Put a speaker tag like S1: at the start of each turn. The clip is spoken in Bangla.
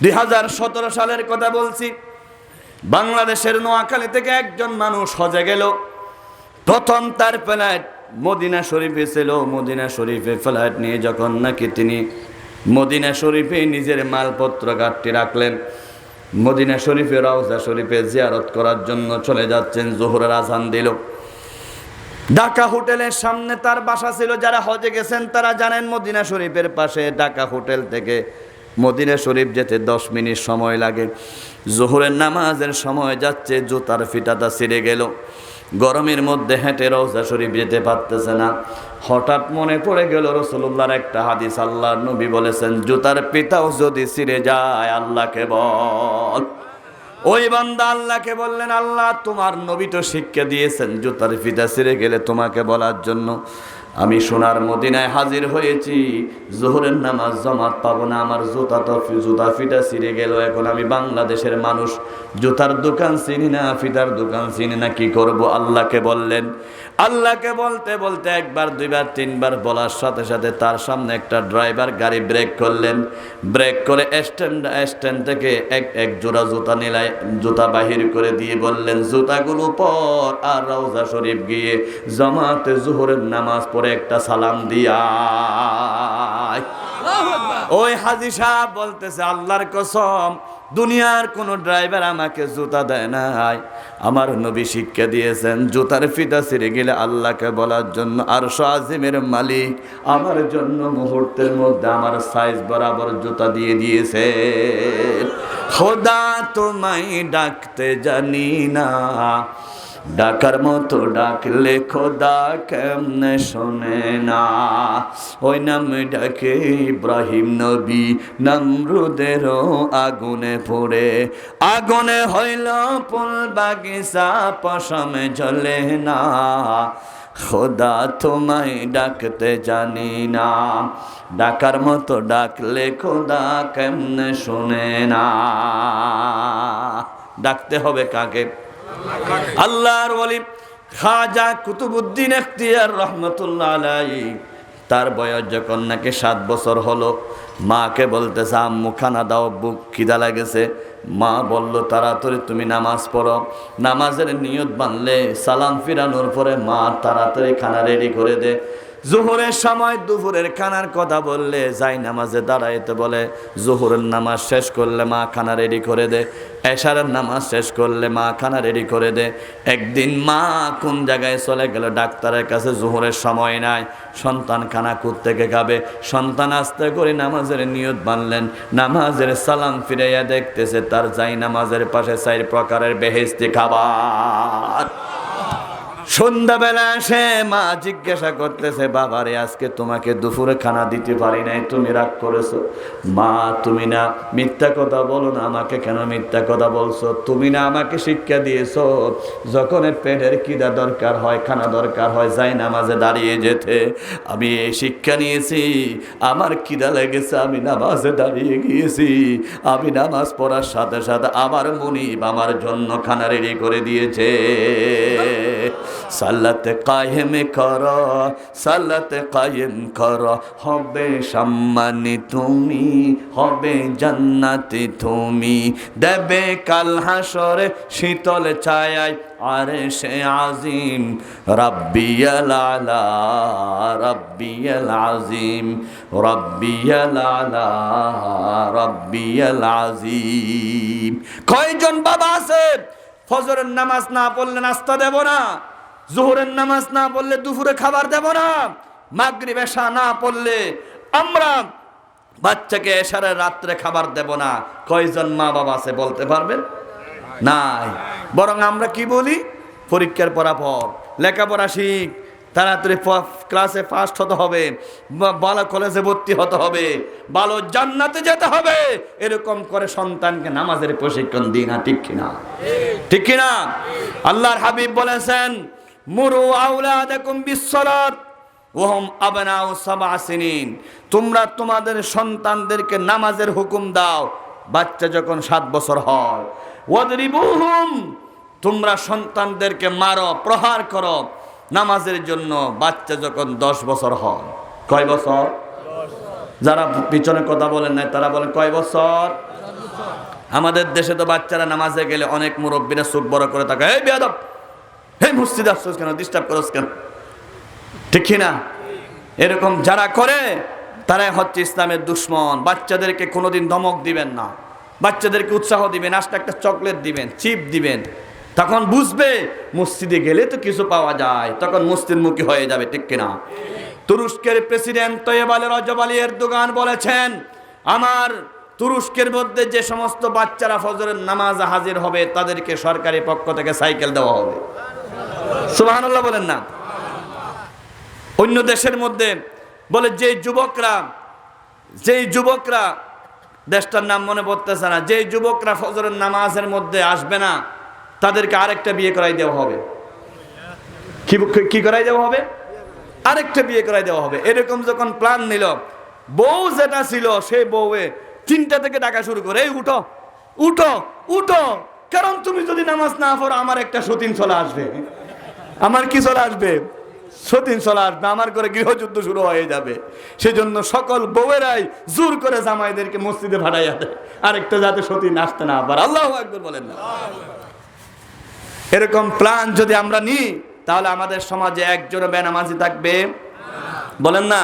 S1: 2017 সালের কথা বলছি। বাংলাদেশের নোয়াখালী থেকে একজন মানুষ হজে গেল। প্রথম তার ফ্লাইট মদিনা শরীফে ছিল। মদিনা শরীফে ফ্লাইট নিয়ে যখন নাকি তিনি মদিনা শরীফে নিজের মালপত্র গাড়িটি রাখলেন, মদিনা শরীফে রওজা শরীফে জিয়ারত করার জন্য চলে যাচ্ছেন, জোহরের আজান দিল। ঢাকা হোটেলের সামনে তার বাসা ছিল। যারা হজে গেছেন তারা জানেন মদিনা শরীফের পাশে ঢাকা হোটেল থেকে মদিনা শরীফ যেতে 10 মিনিট সময় লাগে। জোহরের নামাজের সময় যাচ্ছে, জুতার ফিতাটা ছিঁড়ে গেল। গরমের মধ্যে হেঁটে রওজা শরীফ যেতে পারতেছে না। হঠাৎ মনে পড়ে গেল রাসূলুল্লাহর একটা হাদিস। আল্লাহর নবী বলেছেন, জুতার ফিতাও যদি ছিঁড়ে যায় আল্লাহকে বল। ওই বান্দা আল্লাহকে বললেন, আল্লাহ তোমার নবী তো শিক্ষা দিয়েছেন জুতার ফিতা ছিঁড়ে গেলে তোমাকে বলার জন্য। আমি সোনার মদিনায় হাজির হয়েছি, জোহরের নামাজ জামাত পাবো না, আমার জুতা ফিতা ছিঁড়ে গেল। এখন আমি বাংলাদেশের মানুষ, জুতার দোকান চিনি না, ফিতার দোকান চিনি না, কি করব? আল্লাহকে বললেন। আল্লাহকে বলতে বলতে একবার দুইবার তিনবার বলার সাথে সাথে তার সামনে একটা ড্রাইভার গাড়ি ব্রেক করলেন। ব্রেক করে স্ট্যান্ড থেকে এক জোড়া জুতা নিলাই, জুতা বাহির করে দিয়ে বললেন, জুতাগুলো পর আর রওজা শরীফ গিয়ে জামাতে জোহরের নামাজ পড়ে একটা সালাম দিয়া। ওই হাজী সাহেব বলতেছে, আল্লাহর কসম দুনিয়ার কোন ড্রাইভার আমাকে জুতা দেয় নাই। আমার নবী শিক্ষা দিয়েছেন জুতার ফিতা ছিঁড়ে গেলে আল্লাহকে বলার জন্য। আরশ আজিমের মালিক আমার জন্য মুহূর্তের মধ্যে আমার সাইজ বরাবর জুতা দিয়ে দিয়েছে। খোদা তোমায় ডাকতে জানি না, ডাকার মতো ডাকলে খোদা কেমনে শোনে না। ওই নাম ডাকে ইব্রাহিম নবী নমরুদেরও আগুনে পড়ে, আগুনে হইল ফুল বাগিচা পশমে জ্বলে না। খোদা তোমায় ডাকতে জানি না, ডাকার মতো ডাকলে খোদা কেমনে শোনে না। ডাকতে হবে কাকে? আল্লাহর ওলি খাজা কুতুবউদ্দিন ইখতিয়ার রহমাতুল্লাহ আলাইহি। তার বয়স যখন নাকি 7 বছর হলো, মাকে বলতেছে, আম্মু খানা দাও, বুক খিদা লাগেছে। মা বলল, তাড়াতাড়ি তুমি নামাজ পড়ো। নামাজের নিয়ত বানলে সালাম ফিরানোর পরে মা তাড়াতাড়ি খানা রেডি করে দে। জোহরের সময় দুপুরের খানার কথা বললে যাই নামাজে দাঁড়াইতে বলে। জোহরের নামাজ শেষ করলে মা খানা রেডি করে দে। এশারের নামাজ শেষ করলে মা খানা রেডি করে দে। একদিন মা কোন জায়গায় চলে গেল, ডাক্তারের কাছে। জোহরের সময় নাই, সন্তান খানা থেকে খাবে। সন্তান আস্তে করে নামাজের নিয়ত বানলেন। নামাজের সালাম ফিরাইয়া দেখতেছে তার যাই নামাজের পাশে 4 প্রকারের বেহেশতি খাবার। সন্ধ্যাবেলা এসে মা জিজ্ঞাসা করতেছে, বাবারে আজকে তোমাকে দুপুরে খানা দিতে পারি নাই, তুমি রাগ করেছো? মা তুমি না মিথ্যা কথা বলো না, আমাকে কেন মিথ্যা কথা বলছো? তুমি না আমাকে শিক্ষা দিয়েছো যখন পেটের খিদা দরকার হয়, খানা দরকার হয়, যাই নামাজে দাঁড়িয়ে যেতে। আমি এই শিক্ষা নিয়েছি, আমার খিদা লেগেছে, আমি নামাজে দাঁড়িয়ে গিয়েছি। আমি নামাজ পড়ার সাথে সাথে আমার মুনিব আমার জন্য খানা রেডি করে দিয়েছে। সালাতে কায়েম কর, সালাতে কায়েম কর, হবে সম্মানী তুমি, হবে জান্নাতি তুমি। দেবে কাল হাসরে শীতল ছায়ায় আরশে আজিম, রাব্বিয়াল আলা, রাব্বিয়াল আজিম, রাব্বিয়াল আলা, রাব্বিয়াল আজিম। কয়জন বাবা আছে ফজরের নামাজ না পড়লে নাস্তা দেব না, জোহরের নামাজ না পড়লে দুপুরে খাবার দেব না, মাগরিব এশা না পড়লে আমরা বাচ্চাকে এশারের রাত্রে খাবার দেব না? কয়জন মা বাবা আছে বলতে পারবেন? নাই। বরং আমরা কি বলি, পরীক্ষার পর লেখাপড়া শিখ, তাড়াতাড়ি ক্লাসে ফার্স্ট হতে হবে, ভালো কলেজে ভর্তি হতে হবে, ভালো জান্নাতে যেতে হবে, এরকম করে সন্তানকে নামাজের প্রশিক্ষণ দিই না। ঠিক কিনা? ঠিক কিনা? আল্লাহর হাবিব বলেছেন, মুরু আওলাদাকুম বিসসালাত ওয়া হুম আবনাউ 7 সিনিন। তোমরা তোমাদের সন্তানদেরকে নামাজের হুকুম দাও বাচ্চা যখন 7 বছর হয়। ওয়াদরিবুহুম, তোমরা সন্তানদেরকে মারো, প্রহার করো নামাজের জন্য বাচ্চা যখন 10 বছর হয়। কয় বছর? যারা পিছনে কথা বলেন না তারা বলেন কয় বছর? আমাদের দেশে তো বাচ্চারা নামাজে গেলে অনেক মুরব্বীরা চোখ বড় করে থাকে, এই বেয়াদব, এই মসজিদে আসছিস কেন, ডিস্টার্ব করছ কেন? ঠিক না? এরকম যারা করে তারাই হচ্ছে ইসলামের দুশ্মন। বাচ্চাদেরকে কোনোদিন ধমক দিবেন না, বাচ্চাদেরকে উৎসাহ দিবেন, আজকে একটা চকলেট দিবেন, চিপ দিবেন, তখন বুঝবে মসজিদে গেলে তো কিছু পাওয়া যায়, তখন মসজিদমুখী হয়ে যাবে। ঠিক কিনা? তুরস্কের প্রেসিডেন্ট তৈয়ব রজব আলী এরদোগান বলেছেন, আমার তুরস্কের মধ্যে যে সমস্ত বাচ্চারা ফজরের নামাজে হাজির হবে তাদেরকে সরকারি পক্ষ থেকে সাইকেল দেওয়া হবে। সুবহানাল্লাহ বলেন না? অন্য দেশের মধ্যে বলে যেই যুবকরা দেশটার নাম মনে পড়তেছে না, যেই যুবকরা ফজরের নামাজের মধ্যে আসবে না তাদেরকে আরেকটা বিয়ে করাই দেওয়া হবে। কি করাই দেওয়া হবে? আরেকটা বিয়ে করাই দেওয়া হবে। এরকম যখন প্ল্যান নিল, বউ যেটা ছিল সেই বউয়ে 3টা থেকে ডাকা শুরু করে, এই উঠো উঠো উঠো, কারণ তুমি যদি নামাজ না পড়ো আমার একটা সতীন চলে আসবে। আমার কি চলে আসবে? সতীন চলে আসবে, আমার করে গৃহযুদ্ধ শুরু হয়ে যাবে। সেজন্য সকল বউয়েরাই জোর করে জামাইদেরকে মসজিদে ভাড়াইয়া দেয়, আরেকটা যাতে সতীন আসতে না পারে। আল্লাহু আকবার বলেন না? এরকম প্ল্যান যদি আমরা নিই তাহলে আমাদের সমাজে একজনও বেনামাজি থাকবে? বলেন না?